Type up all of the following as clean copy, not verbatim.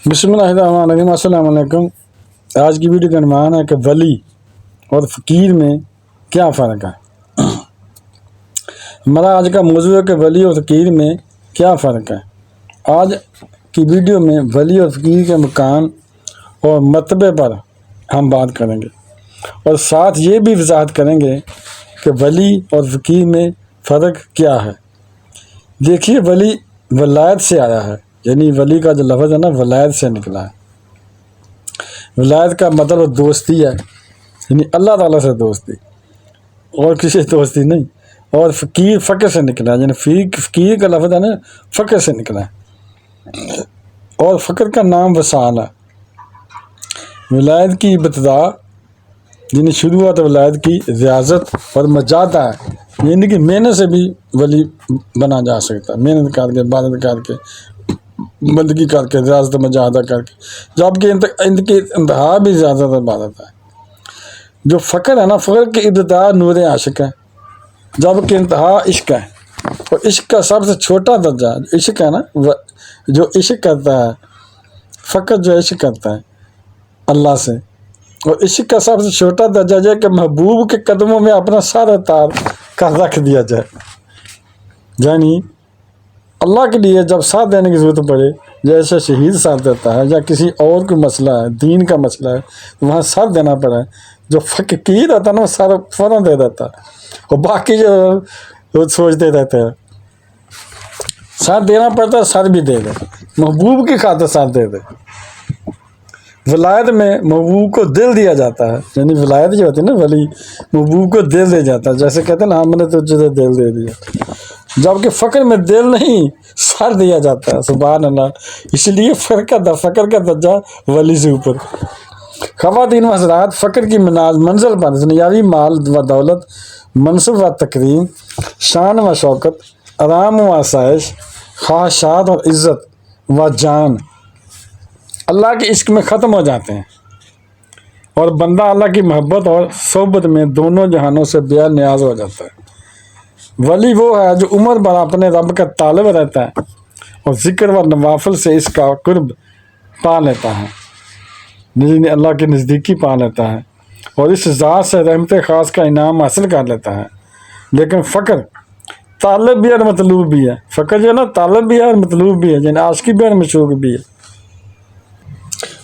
بسم اللہ الرحمن الرحیم۔ السلام علیکم۔ آج کی ویڈیو کا عنوان ہے کہ ولی اور فقیر میں کیا فرق ہے۔ ہمارا آج کا موضوع ہے کہ ولی اور فقیر میں کیا فرق ہے۔ آج کی ویڈیو میں ولی اور فقیر کے مقام اور مرتبے پر ہم بات کریں گے اور ساتھ یہ بھی وضاحت کریں گے کہ ولی اور فقیر میں فرق کیا ہے۔ دیکھیے، ولی ولایت سے آیا ہے، یعنی ولی کا جو لفظ ہے نا، ولایت سے نکلا ہے۔ ولایت کا مطلب دوستی ہے، یعنی اللہ تعالیٰ سے دوستی، اور کسی سے دوستی نہیں۔ اور فقیر فقر سے نکلا ہے، یعنی فقیر کا لفظ ہے نا، فقر سے نکلا ہے، اور فقر کا نام وصال ہے۔ ولایت کی ابتدا یعنی شروعات ولایت کی ریاضت اور مجاہدہ ہے، یعنی کہ محنت سے بھی ولی بنا جا سکتا ہے، محنت کر کے، عبادت کر کے، بندگی کر کے، ریاضت مجاہدہ کر کے، جبکہ ان کی انتہا بھی ریاضت عبادت ہے۔ جو فقر ہے نا، فقر کی ابتدا نور عاشق ہے، جبکہ انتہا عشق ہے، اور عشق کا سب سے چھوٹا درجہ عشق ہے نا، جو عشق کرتا ہے، فقر جو عشق کرتا ہے اللہ سے، اور عشق کا سب سے چھوٹا درجہ یہ کہ محبوب کے قدموں میں اپنا سارا تار کر رکھ دیا جائے، یعنی اللہ کے لیے جب ساتھ دینے کی ضرورت پڑے، جیسے شہید ساتھ دیتا ہے یا کسی اور کوئی مسئلہ ہے، دین کا مسئلہ ہے، وہاں ساتھ دینا پڑا ہے۔ جو فقیر ہوتا ہے نا، وہ سارا فوراً دے دیتا ہے، اور باقی جو وہ سوچتے رہتے ہیں، ساتھ دینا پڑتا ہے، ساتھ بھی دے دے، محبوب کی خاطر ساتھ دے دے۔ ولایت میں محبوب کو دل دیا جاتا ہے، یعنی ولایت جو ہوتی ہے نا، ولی محبوب کو دل دے جاتا ہے، جیسے کہتے ہیں نا، ہم نے تجھے دل دے دیا، جبکہ فقر میں دل نہیں، سر دیا جاتا ہے۔ سبحان اللہ۔ اس لیے فقر کا درجہ ولی سے اوپر۔ خواتین و حضرات، فقر کی منزل پر دنیاوی مال و دولت، منصب و تکریم، شان و شوکت، آرام و آسائش، خواہشات اور عزت و جان اللہ کے عشق میں ختم ہو جاتے ہیں، اور بندہ اللہ کی محبت اور صحبت میں دونوں جہانوں سے بے نیاز ہو جاتا ہے۔ ولی وہ ہے جو عمر بھر اپنے رب کا طالب رہتا ہے اور ذکر و نوافل سے اس کا قرب پا لیتا ہے، یعنی اللہ کی نزدیکی پا لیتا ہے، اور اس ذات سے رحمت خاص کا انعام حاصل کر لیتا ہے۔ لیکن فقر طالب بھی اور مطلوب بھی ہے۔ فقر جو ہے نا، طالب بھی ہے اور مطلوب بھی ہے، یعنی عاشقی بھی اور مشوق بھی ہے۔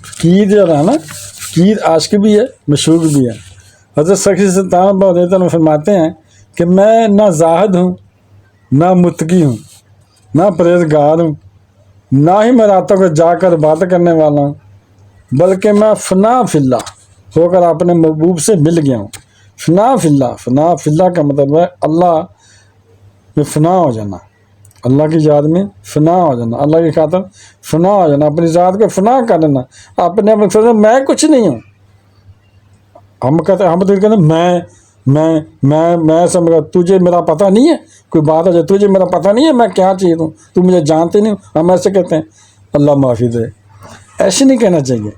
فقیر جو ہے نا، فقیر عاشق بھی ہے، مشوق بھی ہے۔ حضرت سخی سلطان بہت رضی اللہ عنہ فرماتے ہیں کہ میں نہ زاہد ہوں، نہ متقی ہوں، نہ پرہیزگار ہوں، نہ ہی میں راتوں کو جا کر بات کرنے والا ہوں، بلکہ میں فنا فی اللہ ہو کر اپنے محبوب سے مل گیا ہوں۔ فنا فی اللہ، فنا فی اللہ کا مطلب ہے اللہ میں فنا ہو جانا، اللہ کی یاد میں فنا ہو جانا، اللہ کی خاطر فنا ہو جانا، اپنی ذات کو فنا کر دینا، اپنے میں کچھ نہیں ہوں۔ ہم تو کہتے ہیں میں سمجھا، تجھے میرا پتہ نہیں ہے، کوئی بات ہے تجھے میرا پتہ نہیں ہے میں کیا چیز ہوں، تو مجھے جانتے نہیں ہوں، ہم ایسے کہتے ہیں۔ اللہ معافی دے، ایسے نہیں کہنا چاہیے۔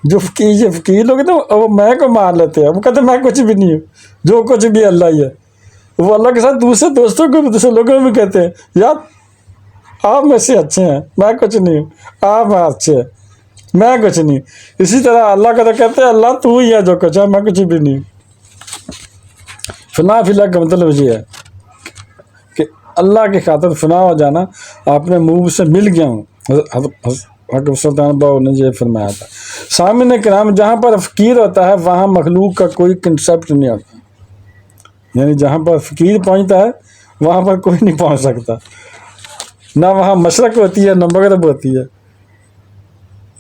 جو فقیر لوگ ہیں نا، وہ میں کو مار لیتے ہیں، وہ کہتے ہیں میں کچھ بھی نہیں ہوں، جو کچھ بھی اللہ ہی ہے۔ وہ اللہ کے ساتھ دوسرے دوستوں کو بھی، دوسرے لوگوں بھی کہتے ہیں، یار آپ میں سے اچھے ہیں، میں کچھ نہیں ہوں، آپ اچھے ہیں، میں کچھ نہیں۔ اسی طرح اللہ کا تو کہتے ہیں اللہ تو ہی ہے جو کچھ ہے، میں کچھ بھی نہیں ہوں۔ فنا فی اللہ کا مطلب یہ ہے کہ اللہ کی خاطر فنا ہو جانا، اپنے محبوب سے مل گیا ہوں۔ حضرت سلطان باؤ نے یہ فرمایا تھا۔ سامعین کرام، جہاں پر فقیر ہوتا ہے وہاں مخلوق کا کوئی کنسیپٹ نہیں ہوتا، یعنی جہاں پر فقیر پہنچتا ہے وہاں پر کوئی نہیں پہنچ سکتا، نہ وہاں مشرق ہوتی ہے نہ مغرب ہوتی ہے،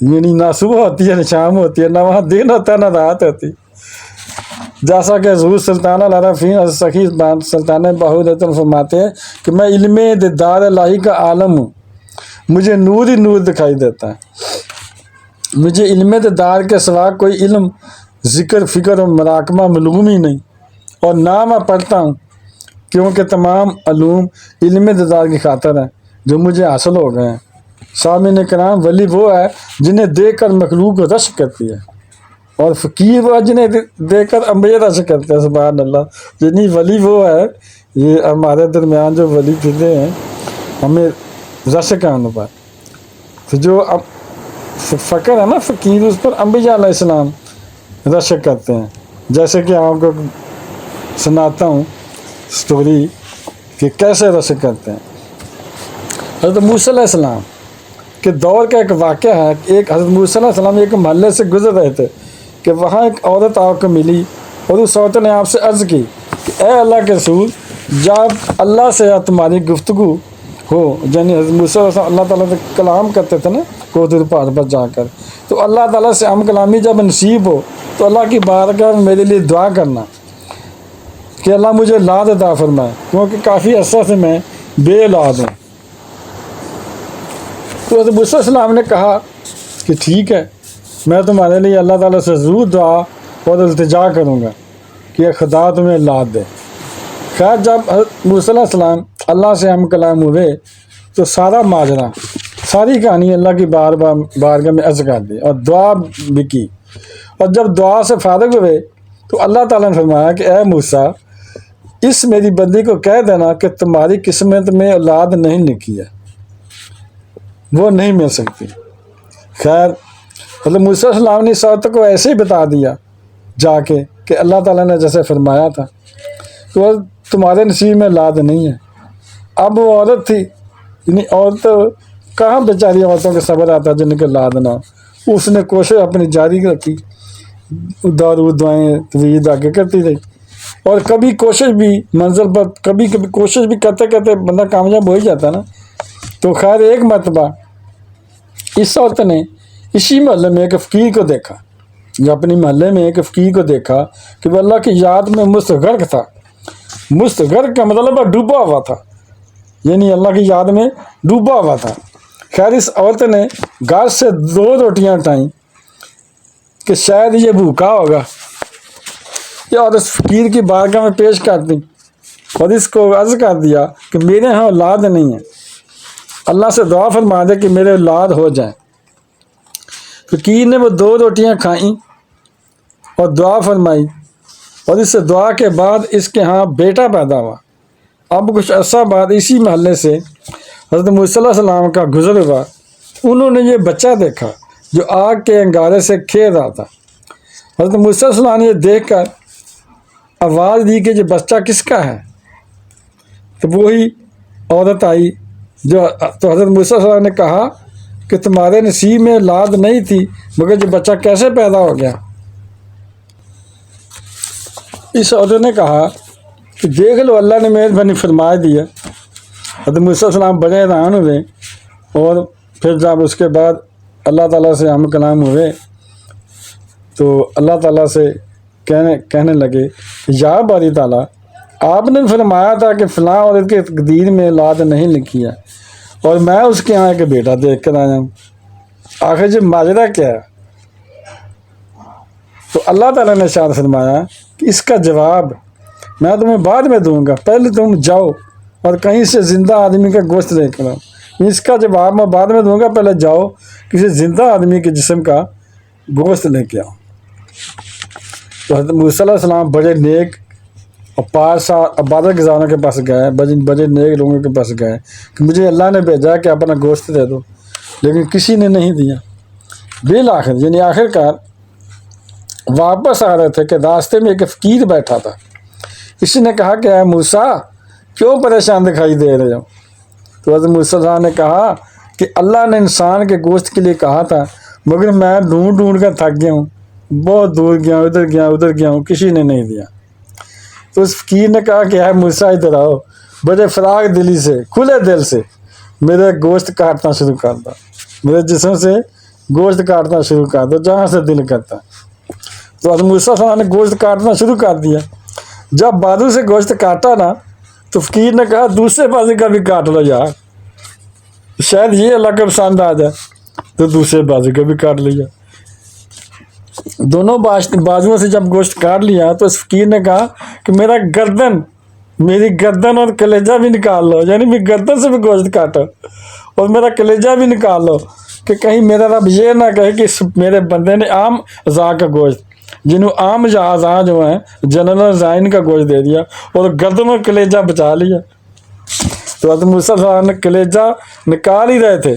یعنی نہ صبح ہوتی ہے نہ شام ہوتی ہے، نہ وہاں دن ہوتا ہے نہ رات ہوتی۔ جیسا کہ حضور سلطان العارفین حضرت سخی سلطان باہو رضی اللہ عنہ فرماتے ہیں کہ میں علم دیدار الہی کا عالم ہوں، مجھے نور ہی نور دکھائی دیتا ہے، مجھے علم دیدار کے سوا کوئی علم، ذکر، فکر اور مراقبہ معلوم ہی نہیں، اور نہ میں پڑھتا ہوں، کیونکہ تمام علوم علم دیدار کی خاطر ہیں جو مجھے حاصل ہو گئے ہیں۔ سامعین کرام، ولی وہ ہے جنہیں دیکھ کر مخلوق رشک کرتی ہے، اور فقیر وہ ہے جنہیں دیکھ کر انبیاء رشک کرتے ہیں۔ سبحان اللہ۔ یعنی ولی وہ ہے، یہ ہمارے درمیان جو ولی پھرتے ہیں، ہمیں رشک ہے ان پر، تو جو فقر ہے نا فقیر، اس پر انبیاء علیہ السلام رشک کرتے ہیں. جیسے کہ آپ کو سناتا ہوں سٹوری کہ کیسے رشک کرتے ہیں. حضرت موسیٰ علیہ السلام کے دور کا ایک واقعہ ہے کہ ایک حضرت موسیٰ علیہ السلام ایک محلے سے گزر رہے تھے کہ وہاں ایک عورت آپ کو ملی، اور اس عورت نے آپ سے عرض کی کہ اے اللہ کے رسول، جب اللہ سے تمہاری گفتگو ہو، یعنی حضرت موسیٰ علیہ السلام اللہ تعالیٰ سے کلام کرتے تھے نا کوہ پہاڑ پر جا کر، تو اللہ تعالیٰ سے ہم کلامی جب نصیب ہو تو اللہ کی بارگاہ میں میرے لیے دعا کرنا کہ اللہ مجھے اولاد عطا فرمائے، کیونکہ کافی عرصہ سے میں بے اولاد ہوں. تو حضرت موسیٰ علیہ السلام نے کہا کہ ٹھیک ہے، میں تمہارے لیے اللہ تعالیٰ سے ضرور دعا اور التجا کروں گا کہ خدا تمہیں اولاد دے. خیر جب حضرت موسیٰ علیہ السلام اللہ سے ہم کلام ہوئے تو سارا ماجرا، ساری کہانی اللہ کی بارگاہ میں عرض کر دی اور دعا بھی کی. اور جب دعا سے فارغ ہوئے تو اللہ تعالیٰ نے فرمایا کہ اے موسیٰ، اس میری بندی کو کہہ دینا کہ تمہاری قسمت میں اولاد نہیں لکھی ہے، وہ نہیں مل سکتی. خیر حضرت موسیٰ علیہ السلام نے اس عورت کو ایسے ہی بتا دیا جا کے کہ اللہ تعالیٰ نے جیسے فرمایا تھا تو تمہارے نصیب میں اولاد نہیں ہے. اب وہ عورت تھی، یعنی عورت کہاں بیچاری عورتوں کے صبر آتا جن کے اولاد نہ ہو، اس نے کوشش اپنی جاری رکھی، دارو دعائیں توید آگے کرتی رہی، اور کبھی کوشش بھی منزل پر کبھی کوشش بھی کرتے کرتے بندہ کامیاب ہو ہی جاتا نا. تو خیر ایک مرتبہ اس عورت نے اسی محلے میں ایک فقیر کو دیکھا، جو اپنی محلے میں ایک فقیر کو دیکھا کہ وہ اللہ کی یاد میں مستغرق تھا. مستغرق کا مطلب ڈوبا ہوا تھا، یعنی اللہ کی یاد میں ڈوبا ہوا تھا. خیر اس عورت نے گھر سے 2 روٹیاں اٹھائیں کہ شاید یہ بھوکا ہوگا، اور اس فقیر کی بارگاہ میں پیش کر دی اور اس کو عرض کر دیا کہ میرے ہاں اولاد نہیں ہے، اللہ سے دعا فرما دے کہ میرے اولاد ہو جائیں. فقیر نے وہ 2 روٹیاں کھائیں اور دعا فرمائی، اور اس سے دعا کے بعد اس کے ہاں بیٹا پیدا ہوا. اب کچھ عرصہ بعد اسی محلے سے حضرت موسیٰ علیہ السلام کا گزر ہوا. انہوں نے یہ بچہ دیکھا جو آگ کے انگارے سے کھیل رہا تھا. حضرت موسیٰ علیہ السلام نے یہ دیکھ کر آواز دی کہ یہ بچہ کس کا ہے؟ تو وہی عورت آئی تو حضرت موسیٰ علیہ السلام نے کہا کہ تمہارے نصیب میں اولاد نہیں تھی، مگر یہ بچہ کیسے پیدا ہو گیا؟ اس عورت نے کہا کہ دیکھ لو اللہ نے مہربانی فرما دیا. حضرت موسیٰ علیہ السلام بڑے حیران ہوئے، اور پھر جب اس کے بعد اللہ تعالیٰ سے ہم کلام ہوئے تو اللہ تعالیٰ سے کہنے لگے یا باری تعالیٰ، آپ نے فرمایا تھا کہ فلاں عورت کے تقدیر میں اولاد نہیں لکھی ہے، اور میں اس کے یہاں ایک بیٹا دیکھ کر آیا ہوں، آخر یہ ماجرا کیا ہے؟ تو اللہ تعالیٰ نے ارشاد فرمایا کہ اس کا جواب میں تمہیں بعد میں دوں گا، پہلے تم جاؤ اور کہیں سے زندہ آدمی کا گوشت لے کر آؤ. اس کا جواب میں بعد میں دوں گا، پہلے جاؤ کسی زندہ آدمی کے جسم کا گوشت لے کے آؤ. تو حضرت موسیٰ علیہ السلام بڑے نیک اور پارسا عبادت گزاروں کے پاس گئے، بڑے نیک لوگوں کے پاس گئے کہ مجھے اللہ نے بھیجا کہ اپنا گوشت دے دو، لیکن کسی نے نہیں دیا. بالآخر یعنی آخر کار واپس آ رہے تھے کہ راستے میں ایک فقیر بیٹھا تھا. اسی نے کہا کہ اے موسیٰ، کیوں پریشان دکھائی دے رہے ہو؟ تو حضرت موسیٰ علیہ السلام نے کہا کہ اللہ نے انسان کے گوشت کے لیے کہا تھا، مگر میں ڈھونڈ کر تھک گیا ہوں، بہت دور گیا ہوں، ادھر گیا ہوں، کسی نے نہیں دیا. تو اس فقیر نے کہا کہ اے موسیٰ ادھر آؤ، بڑے فراغ دلی سے کھلے دل سے میرے گوشت کاٹنا شروع کر دو، میرے جسم سے گوشت کاٹنا شروع کر دو جہاں سے دل کرتا. تو حضرت موسیٰ علیہ السلام نے گوشت کاٹنا شروع کر دیا. جب بازو سے گوشت کاٹا نا تو فقیر نے کہا دوسرے بازو کا بھی کاٹ لو یار، شاید یہ اللہ کا پسند آ جائے. تو دوسرے بازو کا بھی کاٹ لیا. دونوں بازوؤں سے جب گوشت کاٹ لیا تو اس فقیر نے کہا کہ میری گردن اور کلیجہ بھی نکال لو، یعنی میری گردن سے بھی گوشت کاٹو اور میرا کلیجہ بھی نکال لو، کہ کہیں میرا رب یہ نہ کہے کہ میرے بندے نے عام اعضاء کا گوشت، جنہوں عام اعضاء جو ہیں جنرل زائن کا گوشت دے دیا اور گردن اور کلیجہ بچا لیا. تو حضرت موسیٰ علیہ السلام نے کلیجہ نکال ہی رہے تھے